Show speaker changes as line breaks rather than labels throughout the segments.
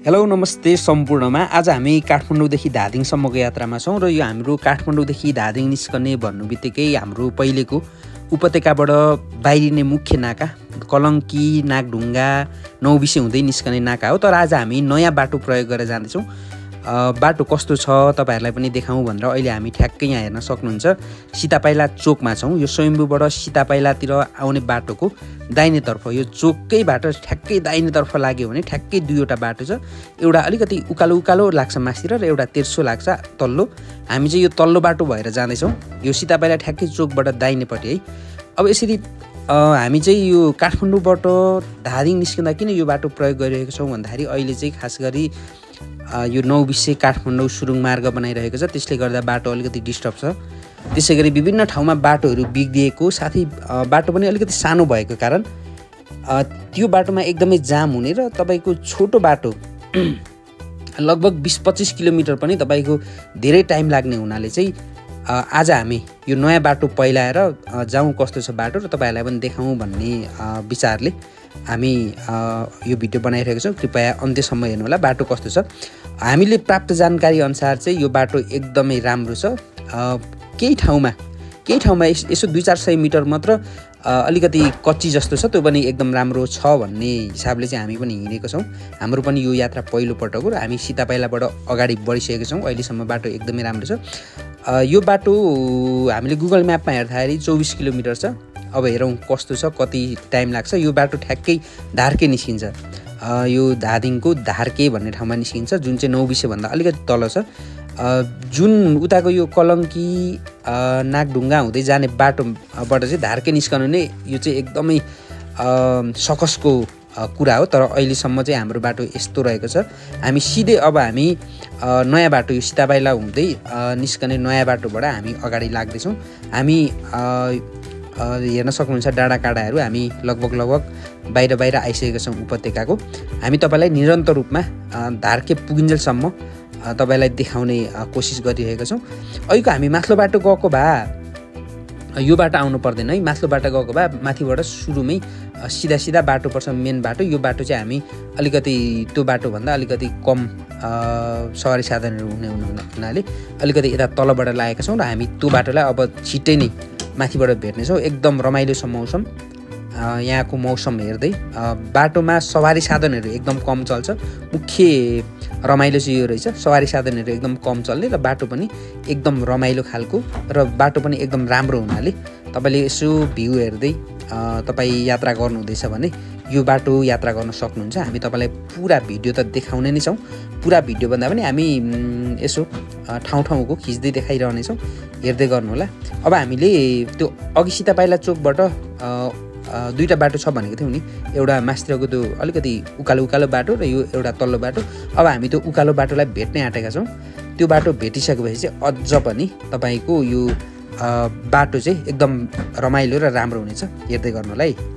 Hello नमस्ते सम्पूर्णमा। आज हामी काठमाडौँदेखि धादिङसम्मको यात्रामा छौँ र यो हाम्रो काठमाडौँदेखि धादिङ निस्कने भन्नुबित्तिकै हाम्रो पहिलेको उपत्यकाबाट बाहिरिने मुख्य नाका कलङ्की नागढुङ्गा नौबिसे हुँदै निस्कने नाका हो। तर आज हामी नयाँ बाटो प्रयोग गरेर जाँदैछौँ। बाटो कस्तो छ तपाईहरुलाई पनि देखाउँ भनेर अहिले हामी ठ्याक्कै यहाँ हेर्न सक्नुहुन्छ सीतापाइला चोकमा छौँ। यो स्वयम्भूबाट सीतापाइलातिर आउने बाटोको दाहिनेतर्फ यो चोककै बाटो ठ्याक्कै दाहिनेतर्फ लाग्यो भने ठ्याक्कै दुईवटा बाटो छ। एउटा अलिकति उकालो उकालो लाग्छ मास्तिर र एउटा तेर्सो लाग्छ तल्लो। हामी चाहिँ यो तल्लो बाटो भएर जाँदैछौँ। यो सीतापाइला ठ्याक्कै चोकबाट दाहिनेपट्टि है। अब यसरी हामी चाहिँ यो काठमाडौँबाट धादिङ निस्किँदा किन यो बाटो प्रयोग गरिरहेको छौँ भन्दाखेरि अहिले चाहिँ खास गरी यो नौबिसे काठमाडौँ सुरुङ मार्ग बनाइरहेको छ। त्यसले गर्दा बाटो अलिकति डिस्टर्ब छ। त्यसै गरी विभिन्न ठाउँमा बाटोहरू बिग्रिएको साथै बाटो पनि अलिकति सानो भएको कारण त्यो बाटोमा एकदमै जाम हुने र तपाईको छोटो बाटो लगभग 20-25 किलोमिटर पनि तपाईको धेरै टाइम लाग्ने हुनाले चाहिँ आज हामी यो नयाँ बाटो पहिलाएर जाउँ कस्तो छ बाटो र तपाईहरुलाई पनि देखाउँ भन्ने विचारले हामी यो भिडियो बनाइरहेको छौँ। कृपया अन्त्यसम्म हेर्नु होला बाटो कस्तो छ। हामीले प्राप्त जानकारी अनुसार चाहिँ यो बाटो एकदमै राम्रो छ। केही ठाउँमा यसो 200-400 मिटर मात्र अलिकति कच्ची जस्तो छ, त्यो पनि एकदम राम्रो छ भन्ने हिसाबले चाहिँ हामी पनि हिँडेको छौँ। हाम्रो पनि यो यात्रा पहिलो पटक हो र हामी सीतापाइलाबाट अगाडि बढिसकेको छौँ। अहिलेसम्म बाटो एकदमै राम्रो छ। यो बाटो हामीले गुगल म्यापमा हेर्दाखेरि 24 किलोमिटर छ। अब हेरौँ कस्तो छ, कति टाइम लाग्छ। यो बाटो ठ्याक्कै धार्के निस्किन्छ। यो धादिङको धार्के भन्ने ठाउँमा निस्किन्छ जुन चाहिँ नौबिसे भन्दा अलिकति तल छ। जुन उताको यो कलङ्की नागढुङ्गा हुँदै जाने बाटोबाट चाहिँ धार्के निस्कनु नै यो चाहिँ एकदमै सकसको कुरा हो। तर अहिलेसम्म चाहिँ हाम्रो बाटो यस्तो रहेको छ। हामी सिधै अब हामी नयाँ बाटो यो सीतापाइला हुँदै निस्कने नयाँ बाटोबाट हामी अगाडि लाग्दैछौँ। हामी हेर्न सक्नुहुन्छ डाँडाकाँडाहरू हामी लगभग बाहिर आइसकेका छौँ उपत्यकाको। हामी तपाईँलाई निरन्तर रूपमा धार्के पुगिन्जेलसम्म तपाईँलाई देखाउने कोसिस गरिरहेका छौँ। अहिलेको हामी माथिल्लो बाटो गएको भए यो बाटो आउनु पर्दैन है। माथिल्लो बाटो गएको भए माथिबाट सुरुमै सिधा बाटो पर्छ, मेन बाटो। यो बाटो चाहिँ हामी अलिकति त्यो बाटोभन्दा अलिकति कम सवारी साधनहरू हुने हुनाले अलिकति यता तलबाट लागेका छौँ र हामी त्यो बाटोलाई अब छिट्टै नै माथिबाट भेट्नेछौँ। एकदम रमाइलो छ मौसम। यहाँको मौसम हेर्दै बाटोमा सवारी साधनहरू एकदम कम चल्छ। मुख्य रमाइलो चाहिँ यो रहेछ, सवारी साधनहरू एकदम कम चल्ने र बाटो पनि एकदम रमाइलो खालको र बाटो पनि एकदम राम्रो हुनाले तपाईँले यसो भ्यू हेर्दै तपाईँ यात्रा गर्नुहुँदैछ भने यो बाटो यात्रा गर्न सक्नुहुन्छ। हामी तपाईँलाई पुरा भिडियो त देखाउने नै छौँ। पुरा भिडियो भन्दा पनि हामी यसो ठाउँको खिच्दै देखाइरहनेछौँ, हेर्दै गर्नुहोला। अब हामीले त्यो अघि सीतापाइला चोकबाट दुईवटा बाटो छ भनेको थियौँ नि। एउटा मास्तिरको त्यो अलिकति उकालो बाटो र यो एउटा तल्लो बाटो। अब हामी त्यो उकालो बाटोलाई भेट्नै आँटेका छौँ। त्यो बाटो भेटिसकेपछि चाहिँ अझ पनि तपाईँको यो बाटो चाहिँ एकदम रमाइलो र राम्रो हुनेछ। हेर्दै गर्नुहोला है।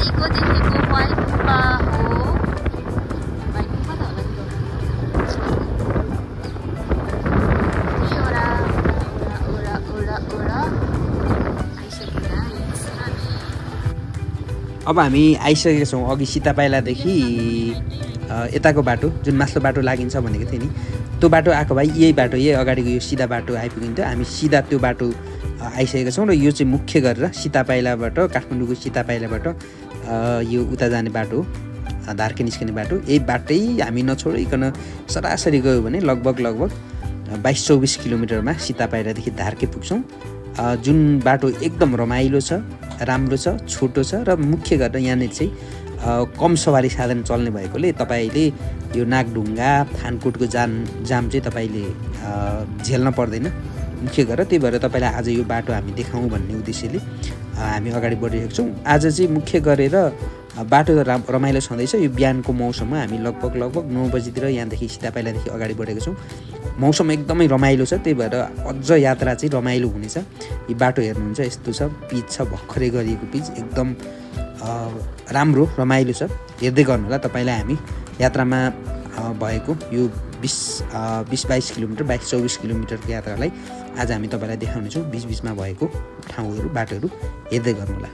भनेको देखेको वाइपुपा हो। वाइपुपा त होला त्यो। ओरा ओरा ओरा ओरा आइसकेका हामी।
अब हामी आइसकेका छौँ अघि सीतापाइलादेखि यताको बाटो जुन माथिल्लो बाटो लागिन्छ भनेको थियो नि, त्यो बाटो आएको भए यही बाटो, यही अगाडिको यो सिधा बाटो आइपुगिन्थ्यो। हामी सिधा त्यो बाटो आइसकेका छौँ र यो चाहिँ मुख्य गरेर सीतापाइलाबाट, काठमाडौँको सीतापाइलाबाट यो उता जाने बाटो हो, धार्के निस्कने बाटो। यही बाटै हामी नछोडिकन सरासरी गयो भने लगभग 22-24 किलोमिटरमा सीतापाइलादेखि धार्के पुग्छौँ। जुन बाटो एकदम रमाइलो छ, राम्रो छ, छोटो छ र मुख्य गरेर यहाँनिर चाहिँ कम सवारी साधन चल्ने भएकोले तपाईँले यो नागढुङ्गा थानकोटको जाम चाहिँ तपाईँले झेल्न पर्दैन मुख्य गरेर। त्यही भएर तपाईँलाई आज यो बाटो हामी देखाउँ भन्ने उद्देश्यले हामी अगाडि बढिरहेको छौँ। आज चाहिँ मुख्य गरेर बाटो त रमाइलो छँदैछ। यो बिहानको मौसममा हामी लगभग 9 बजीतिर यहाँदेखि सीतापाइलादेखि अगाडि बढेको छौँ। मौसम एकदमै रमाइलो छ, त्यही भएर अझ यात्रा चाहिँ रमाइलो हुनेछ। यो बाटो हेर्नुहुन्छ यस्तो छ, पिच छ, भर्खरै गरिएको पिच, एकदम राम्रो रमाइलो छ। हेर्दै गर्नु होला। तपाईँलाई हामी यात्रामा भएको यो 20-22 किलोमिटर, 22-24 किलोमिटरको यात्रालाई आज हामी तपाईँलाई देखाउनेछौँ। बिचमा भएको ठाउँहरू, बाटोहरू हेर्दै गर्नु होला।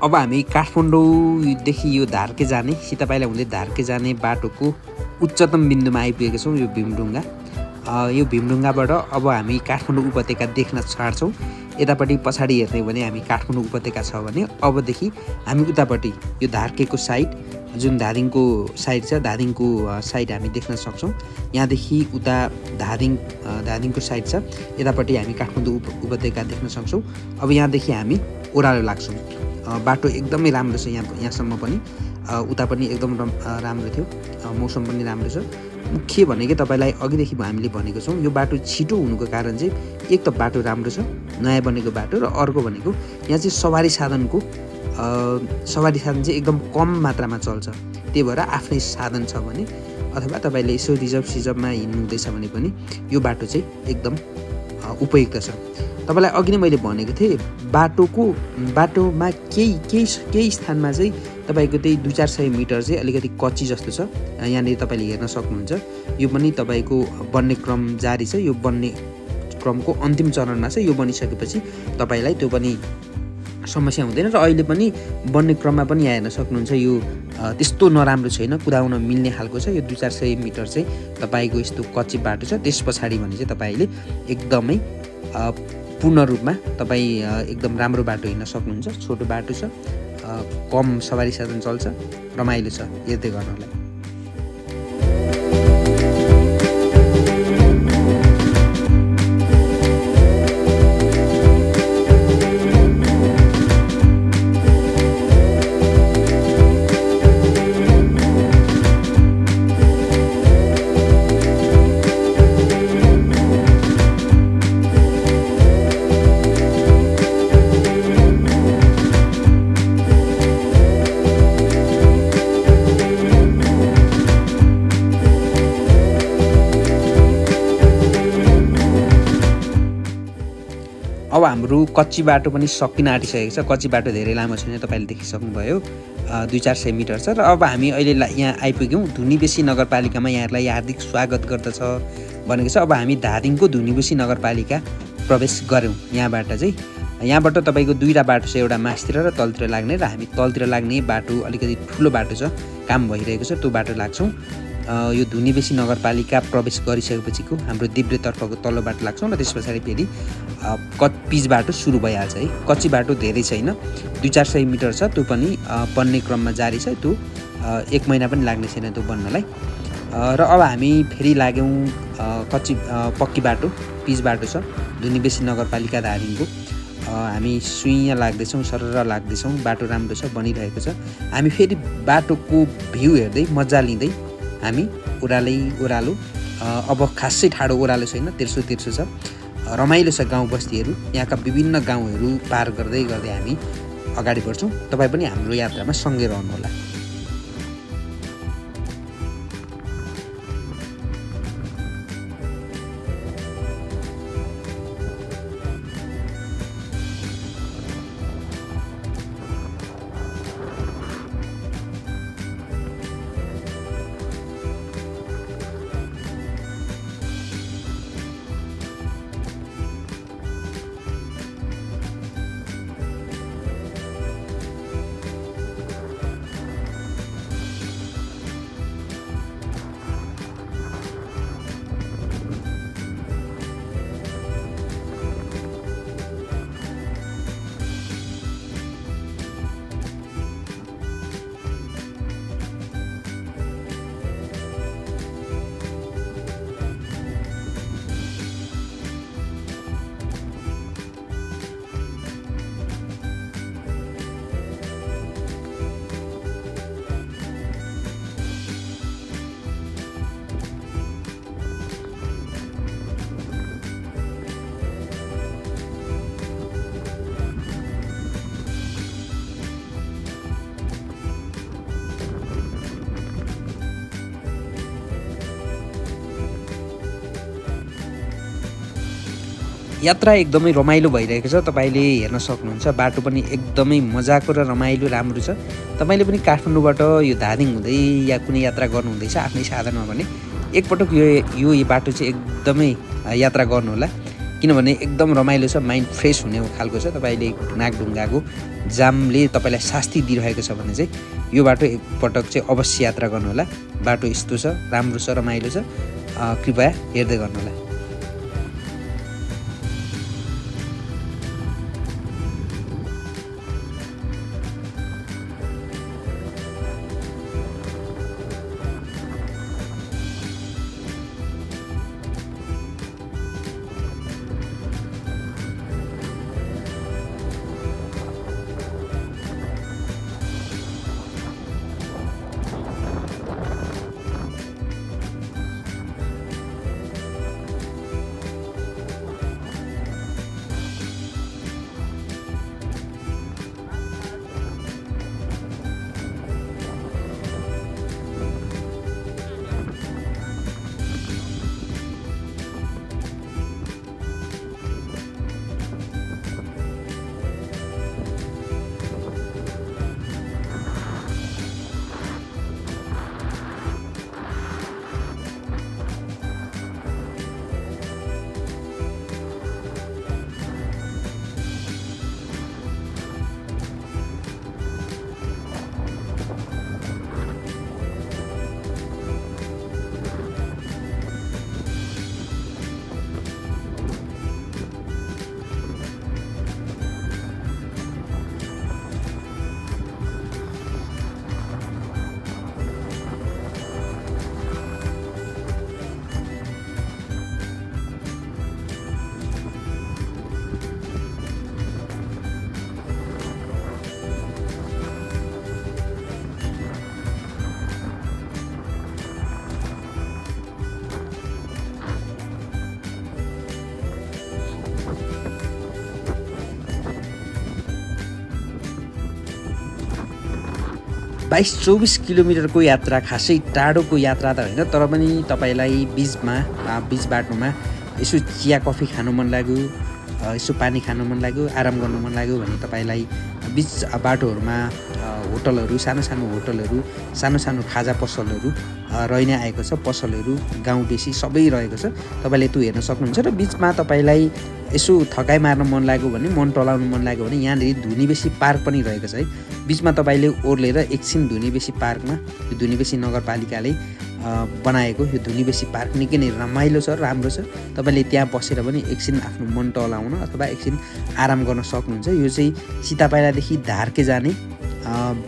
अब हामी काठमाडौँदेखि यो धार्के जाने, सीतापाइला हुँदै धार्के जाने बाटोको उच्चतम बिन्दुमा आइपुगेका छौँ। यो भीमढुङ्गा, यो भीमढुङ्गाबाट अब हामी काठमाडौँ उपत्यका देख्न छाड्छौँ। यतापट्टि पछाडि हेर्ने भने हामी काठमाडौँ उपत्यका छ भने अबदेखि हामी उतापट्टि यो धार्केको साइड, जुन धादिङको साइड छ, धादिङको साइड हामी देख्न सक्छौँ। यहाँदेखि उता धादिङको साइड छ, यतापट्टि हामी काठमाडौँ उपत्यका देख्न सक्छौँ। अब यहाँदेखि हामी ओह्रालो लाग्छौँ। बाटो एकदमै राम्रो छ, यहाँसम्म पनि, उता पनि एकदम राम्रो थियो, मौसम पनि राम्रो छ। मुख्य भनेको तपाईँलाई अघिदेखि हामीले भनेको छौँ, यो बाटो छिटो हुनुको कारण चाहिँ एक त बाटो राम्रो छ, नयाँ बनेको बाटो, र अर्को भनेको यहाँ चाहिँ सवारी साधन चाहिँ एकदम कम मात्रामा चल्छ। त्यही भएर आफ्नै साधन छ भने अथवा तपाईँले यसो रिजर्भमा हिँड्नुहुँदैछ भने पनि यो बाटो चाहिँ एकदम उपयुक्त छ। तपाईँलाई अघि नै मैले भनेको थिएँ, बाटोमा केही स्थानमा चाहिँ तपाईँको त्यही 200-400 मिटर चाहिँ अलिकति कच्ची जस्तो छ। यहाँनिर तपाईँले हेर्न सक्नुहुन्छ। यो पनि तपाईँको बन्ने क्रम जारी छ, यो बन्ने क्रमको अन्तिम चरणमा छ। यो बनिसकेपछि तपाईँलाई त्यो पनि समस्या हुँदैन, र अहिले पनि बन्ने क्रममा पनि यहाँ हेर्न सक्नुहुन्छ। यो त्यस्तो नराम्रो छैन, कुदाउन मिल्ने खालको छ। यो 200-400 मिटर चाहिँ तपाईँको यस्तो कच्ची बाटो छ। त्यस पछाडि भने चाहिँ तपाईँले एकदमै पूर्ण रूपमा तपाईँ एकदम राम्रो बाटो हिँड्न सक्नुहुन्छ। छोटो बाटो छ, कम सवारी साधन चल्छ, रमाइलो छ, हेर्दै गर्नलाई। अब हाम्रो कच्ची बाटो पनि सकिन आँटिसकेको छ। कच्ची बाटो धेरै लामो छैन, तपाईँले देखिसक्नुभयो, 200-400 मिटर छ। र अब हामी अहिले यहाँ आइपुग्यौँ धुनीबेसी नगरपालिकामा। यहाँहरूलाई हार्दिक स्वागत गर्दछ भनेको छ। अब हामी धादिङको धुनीबेसी नगरपालिका प्रवेश गऱ्यौँ। यहाँबाट तपाईँको दुईवटा बाटो छ, एउटा मास्तिर र तलतिर लाग्ने, र हामी तलतिर लाग्ने बाटो अलिकति ठुलो बाटो छ, काम भइरहेको छ, त्यो बाटो लाग्छौँ। यो धुनीबेसी नगरपालिका प्रवेश गरिसकेपछिको हाम्रो देब्रेतर्फको तल्लो बाटो लाग्छौँ र त्यस पछाडि फेरि पिच बाटो सुरु भइहाल्छ है। कच्ची बाटो धेरै छैन, 200-400 मिटर छ, त्यो पनि बन्ने क्रममा जारी छ। त्यो 1 महिना पनि लाग्ने छैन त्यो बन्नलाई। र अब हामी फेरि लाग्यौँ पक्की बाटो, पिच बाटो छ, धुनीबेसी नगरपालिका धादिङको। हामी सुइँ लाग्दैछौँ, सरर लाग्दैछौँ, बाटो राम्रो छ, बनिरहेको छ। हामी फेरि बाटोको भ्यू हेर्दै मजा लिँदै हामी ओह्रालो, अब खासै ठाडो ओह्रालो छैन, तेर्सो छ, रमाइलो छ गाउँ बस्तीहरू। यहाँका विभिन्न गाउँहरू पार गर्दै हामी अगाडि बढ्छौँ। तपाईँ पनि हाम्रो यात्रामा सँगै रहनुहोला। यात्रा एकदमै रमाइलो भइरहेको छ, तपाईँले हेर्न सक्नुहुन्छ। बाटो पनि एकदमै मजाको र रमाइलो राम्रो छ। तपाईँले पनि काठमाडौँबाट यो धादिङ हुँदै या कुनै यात्रा गर्नुहुँदैछ आफ्नै साधनमा भने एकपटक यो बाटो चाहिँ एकदमै यात्रा गर्नुहोला, किनभने एकदम रमाइलो छ, माइन्ड फ्रेस हुने खालको छ। तपाईँले नाकढुङ्गाको जामले तपाईँलाई शास्ति दिइरहेको छ भने चाहिँ यो बाटो एकपटक चाहिँ अवश्य यात्रा गर्नुहोला। बाटो यस्तो छ, राम्रो छ, रमाइलो छ, कृपया हेर्दै गर्नुहोला। 22-24 किलोमिटरको यात्रा खासै टाढोको यात्रा त होइन, तर पनि तपाईलाई बीच बाटोमा यसो चिया कफी खानु मन लाग्यो, यसो पानी खान मन लाग्यो, आराम गर्न मन लाग्यो भने तपाईँलाई बिच बाटोहरूमा होटलहरू, सानो सानो होटलहरू, सानो सानो खाजा पसलहरू रहि नै आएको छ। पसलहरू गाउँ बेसी सबै रहेको छ, तपाईँले त्यो हेर्न सक्नुहुन्छ। र बिचमा तपाईँलाई यसो थकाइ मार्न मन लाग्यो भने, मन टलाउनु मन लाग्यो भने यहाँनिर धुनीबेसी पार्क पनि रहेको छ है। बिचमा तपाईँले ओर्लेर एकछिन धुनीबेसी पार्कमा, यो धुनीबेसी नगरपालिकाले बनाएको यो धुनीबेसी पार्क निकै नै रमाइलो छ, राम्रो छ। तपाईँले त्यहाँ बसेर पनि एकछिन आफ्नो मन टलाउन अथवा एकछिन आराम गर्न सक्नुहुन्छ। यो चाहिँ सितापाइलादेखि धार्के जाने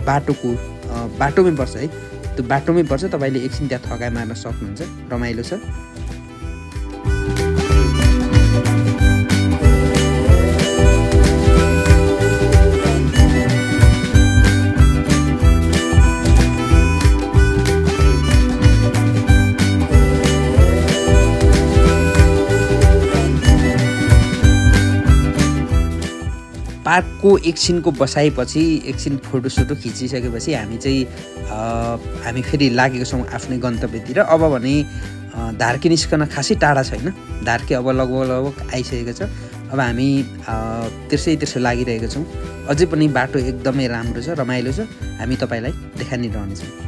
बाटोमै पर्छ है, त्यो बाटोमै पर्छ। तपाईँले एकछिन त्यहाँ थकाइ मार्न सक्नुहुन्छ, रमाइलो छ। पार्कको एकछिनको बसाएपछि, एकछिन फोटोसोटो खिचिसकेपछि हामी फेरि लागेको छौँ आफ्नै गन्तव्यतिर। अब भने धार्के निस्कन खासै टाढा छैन, धार्के अब लगभग आइसकेको छ। अब हामी तेर्सो लागिरहेको छौँ। अझै पनि बाटो एकदमै राम्रो छ, रमाइलो छ। हामी तपाईँलाई देखाइरहनेछौँ।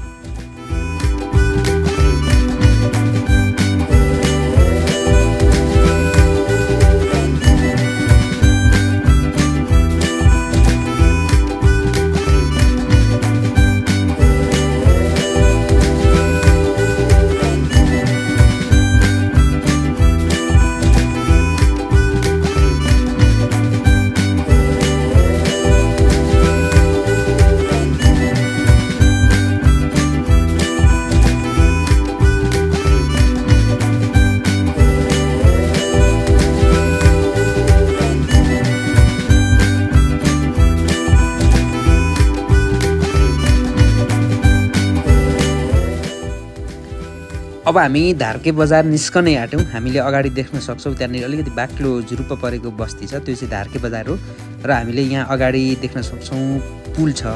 अब हामी धार्के बजार निस्कनै आँट्यौँ। हामीले अगाडि देख्न सक्छौँ त्यहाँनिर अलिकति बाक्लो जुरुप्प परेको बस्ती छ, त्यो चाहिँ धार्के बजार हो। र हामीले यहाँ अगाडि देख्न सक्छौँ पुल छ।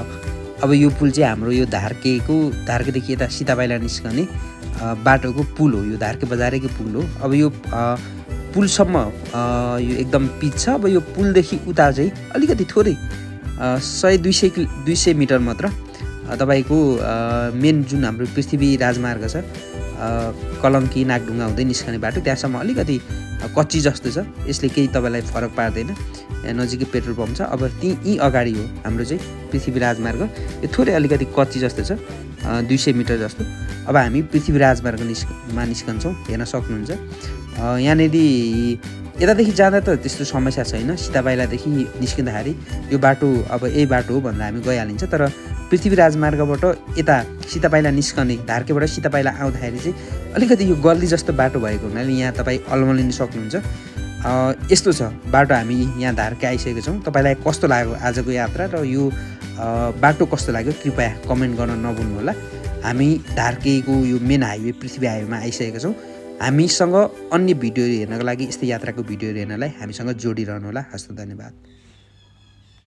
अब यो पुल चाहिँ हाम्रो यो धार्केदेखि यता सितापाइला निस्कने बाटोको पुल हो, यो धार्के बजारकै पुल हो। अब यो पुलसम्म यो एकदम पिच छ। अब यो पुलदेखि उता चाहिँ अलिकति थोरै 100-200 मिटर मात्र तपाईँको मेन जुन हाम्रो पृथ्वी राजमार्ग छ, कलङ्की नागढुङ्गा हुँदै निस्कने बाटो, त्यहाँसम्म अलिकति कच्ची जस्तो छ। यसले केही तपाईँलाई फरक पार्दैन, नजिकै पेट्रोल पम्प छ। अब यी अगाडि हो हाम्रो चाहिँ पृथ्वी राजमार्ग, यो थोरै अलिकति कच्ची जस्तो छ, 200 मिटर जस्तो। अब हामी पृथ्वी राजमार्गमा निस्कन्छौँ, हेर्न सक्नुहुन्छ। यहाँनिर यतादेखि जाँदा त त्यस्तो समस्या छैन। सितापाइलादेखि निस्किँदाखेरि यो बाटो अब यही बाटो हो भनेर हामी गइहालिन्छ। तर पृथ्वी राजमार्गबाट यता सितापाइला निस्कने, धार्केबाट सितापाइला आउँदाखेरि चाहिँ अलिकति यो गल्ली जस्तो बाटो भएको हुनाले यहाँ तपाईँ अल्मलिन सक्नुहुन्छ। यस्तो छ बाटो। हामी यहाँ धार्के आइसकेको छौँ। तपाईँलाई कस्तो लाग्यो आजको यात्रा र यो बाटो कस्तो लाग्यो कृपया कमेन्ट गर्न नभुल्नुहोला। हामी धार्केको यो मेन हाइवे पृथ्वी हाइवेमा आइसकेका छौँ। हामीसँग अन्य भिडियोहरू हेर्नको लागि, यस्तै यात्राको भिडियोहरू हेर्नलाई हामीसँग जोडिरहनु होला। हस्त धन्यवाद।